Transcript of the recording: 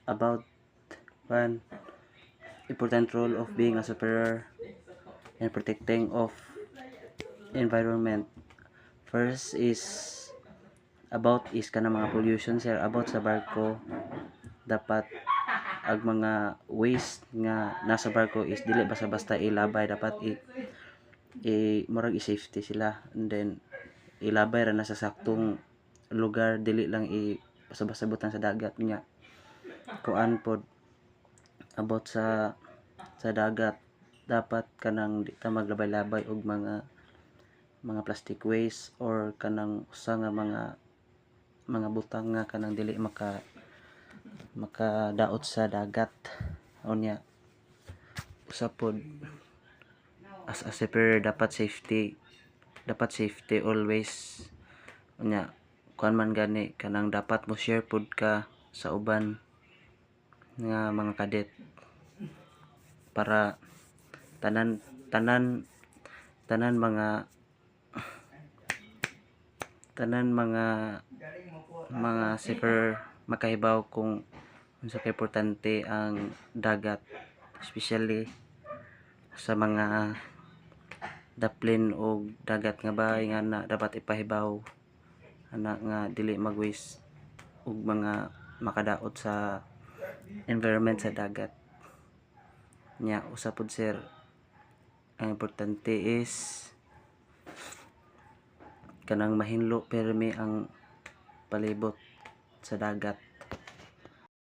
About one important role of being a superior and protecting of environment. First is about is kana mga pollution sir, about sa barko dapat ang mga waste nga nasa barko is dili basta-basta ilabay, dapat murag i-safety sila, and then ilabay ra na sa saktong lugar, dili lang basta-basta butang sa dagat nya. Kuan pod about sa dagat, dapat kanang di ta maglabay-labay og mga plastic waste or kanang usa nga mga butang nga kanang dili makadaot sa dagat. Unya usa pod as a seafarer, dapat safety always. Unya kuan man gani kanang dapat mo share pod ka sa uban nga mga kadet para tanan mga seafarer makahibaw kung unsa ka importante ang dagat, especially sa mga daplin o dagat nga bahay nga na dapat ipahibaw ana nga dili mag-waste og mga makadaot sa environment sa dagat nya. Usa pod sir, ang importante is kanang mahinlo pirmi ang palibot sa dagat.